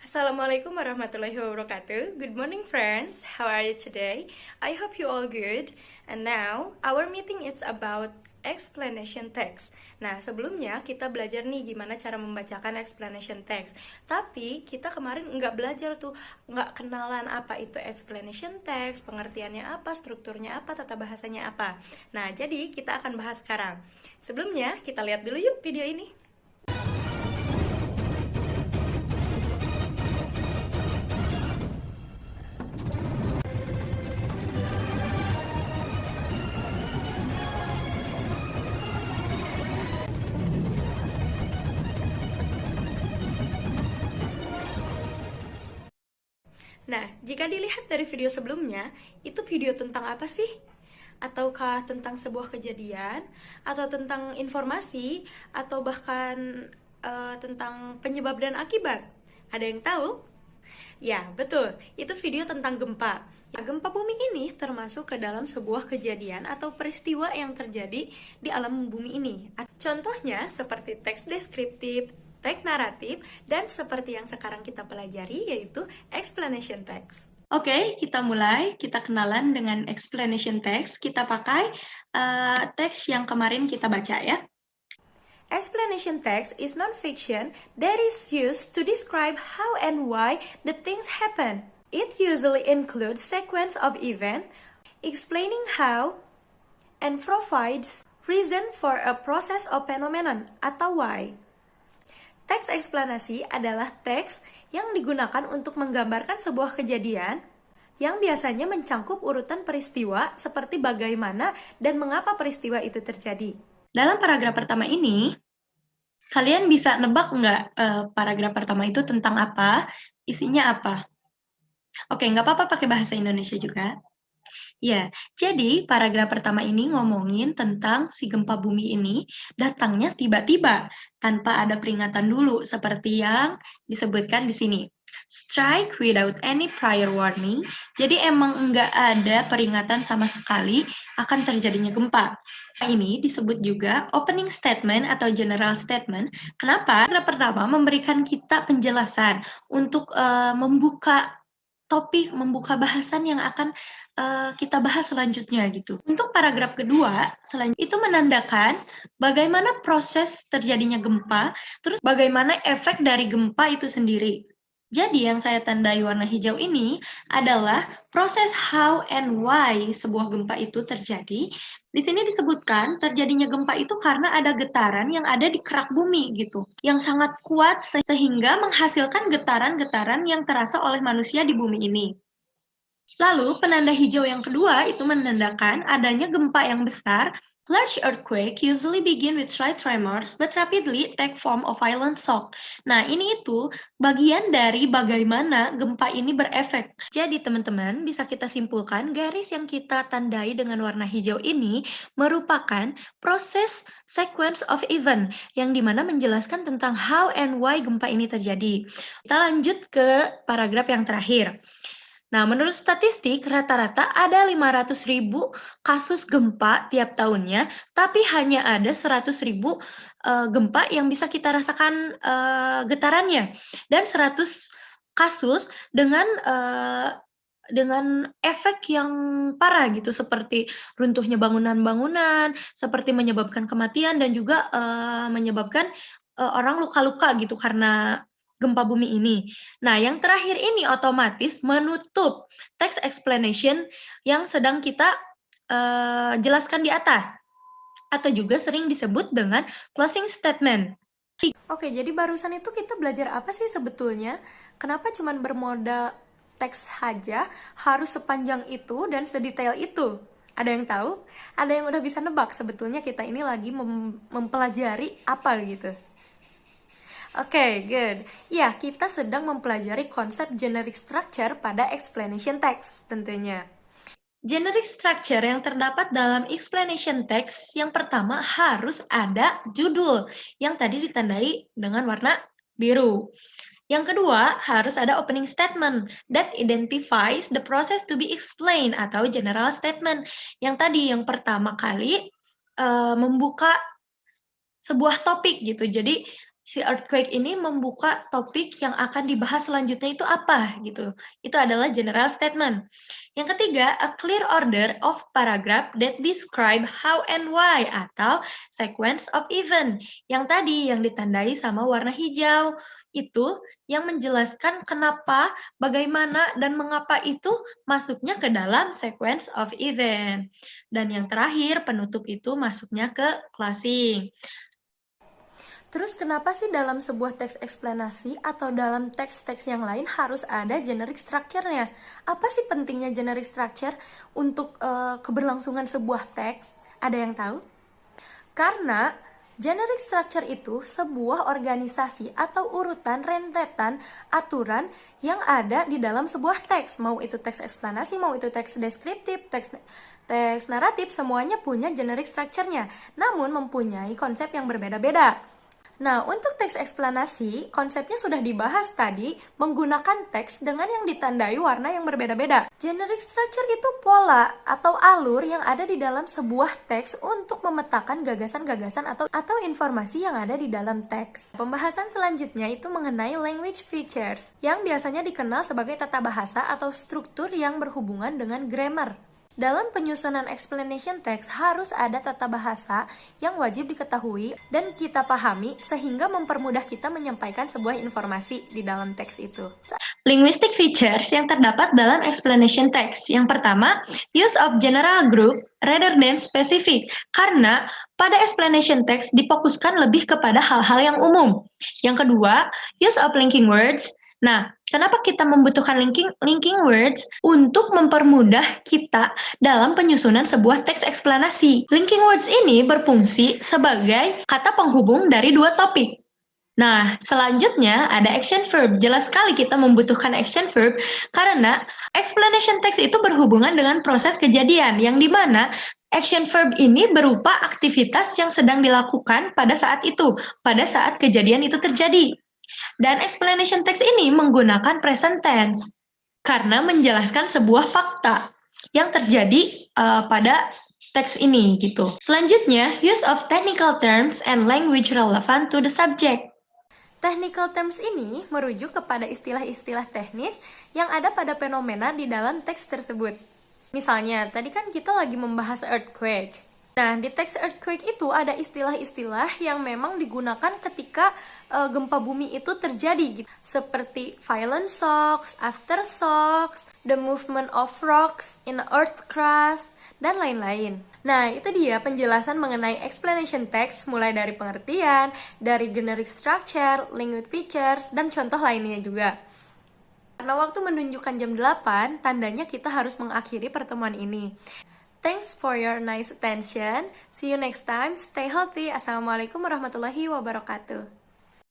Assalamualaikum warahmatullahi wabarakatuh. Good morning, friends. How are you today? I hope you all good. And now, our meeting is about explanation text. Nah, sebelumnya kita belajar nih gimana cara membacakan explanation text. Tapi kita kemarin nggak belajar tuh, nggak kenalan apa itu explanation text, pengertiannya apa, strukturnya apa, tata bahasanya apa. Nah, jadi kita akan bahas sekarang. Sebelumnya, kita lihat dulu yuk video ini. Nah, jika dilihat dari video sebelumnya, itu video tentang apa sih? Ataukah tentang sebuah kejadian, atau tentang informasi, atau bahkan tentang penyebab dan akibat? Ada yang tahu? Ya, betul. Itu video tentang gempa. Ya, gempa bumi ini termasuk ke dalam sebuah kejadian atau peristiwa yang terjadi di alam bumi ini. Contohnya seperti teks deskriptif, teks naratif, dan seperti yang sekarang kita pelajari yaitu explanation text. Oke, kita mulai. Kita kenalan dengan explanation text. Kita pakai teks yang kemarin kita baca ya. Explanation text is non-fiction that is used to describe how and why the things happen. It usually includes sequence of events, explaining how, and provides reason for a process of phenomenon atau why. Teks eksplanasi adalah teks yang digunakan untuk menggambarkan sebuah kejadian yang biasanya mencangkup urutan peristiwa seperti bagaimana dan mengapa peristiwa itu terjadi. Dalam paragraf pertama ini, kalian bisa nebak nggak paragraf pertama itu tentang apa, isinya apa? Oke, nggak apa-apa pakai bahasa Indonesia juga. Ya, jadi paragraf pertama ini ngomongin tentang si gempa bumi ini datangnya tiba-tiba, tanpa ada peringatan dulu, seperti yang disebutkan di sini. Strike without any prior warning, jadi emang nggak ada peringatan sama sekali akan terjadinya gempa. Ini disebut juga opening statement atau general statement. Kenapa? Paragraf pertama memberikan kita penjelasan untuk membuka topik, membuka bahasan yang akan kita bahas selanjutnya gitu. Untuk paragraf kedua, itu menandakan bagaimana proses terjadinya gempa, terus bagaimana efek dari gempa itu sendiri. Jadi yang saya tandai warna hijau ini adalah proses how and why sebuah gempa itu terjadi. Di sini disebutkan terjadinya gempa itu karena ada getaran yang ada di kerak bumi gitu, yang sangat kuat sehingga menghasilkan getaran-getaran yang terasa oleh manusia di bumi ini. Lalu, penanda hijau yang kedua itu menandakan adanya gempa yang besar. Large earthquake usually begin with slight tremors, but rapidly take form of violent shock. Nah, ini itu bagian dari bagaimana gempa ini berefek. Jadi, teman-teman, bisa kita simpulkan garis yang kita tandai dengan warna hijau ini merupakan proses sequence of event, yang dimana menjelaskan tentang how and why gempa ini terjadi. Kita lanjut ke paragraf yang terakhir. Nah, menurut statistik, rata-rata ada 500.000 kasus gempa tiap tahunnya, tapi hanya ada 100.000 gempa yang bisa kita rasakan getarannya. Dan 100 kasus dengan efek yang parah gitu, seperti runtuhnya bangunan-bangunan, seperti menyebabkan kematian, dan juga menyebabkan orang luka-luka gitu karena gempa bumi ini. Nah, yang terakhir ini otomatis menutup text explanation yang sedang kita jelaskan di atas, atau juga sering disebut dengan closing statement. Oke, jadi barusan itu kita belajar apa sih sebetulnya? Kenapa cuman bermodal teks saja harus sepanjang itu dan sedetail itu? Ada yang tahu? Ada yang udah bisa nebak sebetulnya kita ini lagi mempelajari apa gitu? Oke, good. Ya, kita sedang mempelajari konsep generic structure pada explanation text tentunya. Generic structure yang terdapat dalam explanation text yang pertama harus ada judul yang tadi ditandai dengan warna biru. Yang kedua, harus ada opening statement that identifies the process to be explained atau general statement. Yang tadi yang pertama kali membuka sebuah topik gitu. Jadi Si earthquake ini membuka topik yang akan dibahas selanjutnya itu apa gitu. Itu adalah general statement. Yang ketiga, a clear order of paragraph that describe how and why atau sequence of event. Yang tadi yang ditandai sama warna hijau itu yang menjelaskan kenapa, bagaimana, dan mengapa itu masuknya ke dalam sequence of event. Dan yang terakhir, penutup itu masuknya ke closing. Terus kenapa sih dalam sebuah teks eksplanasi atau dalam teks-teks yang lain harus ada generic structure-nya? Apa sih pentingnya generic structure untuk keberlangsungan sebuah teks? Ada yang tahu? Karena generic structure itu sebuah organisasi atau urutan rentetan aturan yang ada di dalam sebuah teks. Mau itu teks eksplanasi, mau itu teks deskriptif, teks naratif, semuanya punya generic structure-nya. Namun mempunyai konsep yang berbeda-beda. Nah, untuk teks eksplanasi, konsepnya sudah dibahas tadi menggunakan teks dengan yang ditandai warna yang berbeda-beda. Generic structure itu pola atau alur yang ada di dalam sebuah teks untuk memetakan gagasan-gagasan atau informasi yang ada di dalam teks. Pembahasan selanjutnya itu mengenai language features, yang biasanya dikenal sebagai tata bahasa atau struktur yang berhubungan dengan grammar. Dalam penyusunan explanation text harus ada tata bahasa yang wajib diketahui dan kita pahami sehingga mempermudah kita menyampaikan sebuah informasi di dalam teks itu. Linguistic features yang terdapat dalam explanation text. Yang pertama, use of general group rather than specific. Karena pada explanation text difokuskan lebih kepada hal-hal yang umum. Yang kedua, use of linking words. Nah, kenapa kita membutuhkan linking words? Untuk mempermudah kita dalam penyusunan sebuah teks eksplanasi. Linking words ini berfungsi sebagai kata penghubung dari dua topik. Nah, selanjutnya ada action verb. Jelas sekali kita membutuhkan action verb karena explanation text itu berhubungan dengan proses kejadian yang dimana action verb ini berupa aktivitas yang sedang dilakukan pada saat itu, pada saat kejadian itu terjadi. Dan explanation text ini menggunakan present tense karena menjelaskan sebuah fakta yang terjadi pada teks ini gitu. Selanjutnya, use of technical terms and language relevant to the subject. Technical terms ini merujuk kepada istilah-istilah teknis yang ada pada fenomena di dalam teks tersebut. Misalnya, tadi kan kita lagi membahas earthquake. Nah, di teks earthquake itu ada istilah-istilah yang memang digunakan ketika gempa bumi itu terjadi, gitu. Seperti violent shocks, aftershocks, the movement of rocks in earth crust, dan lain-lain. Nah, itu dia penjelasan mengenai explanation text mulai dari pengertian, dari generic structure, language features, dan contoh lainnya juga. Karena waktu menunjukkan jam 8, tandanya kita harus mengakhiri pertemuan ini. Thanks for your nice attention. See you next time. Stay healthy. Assalamualaikum warahmatullahi wabarakatuh.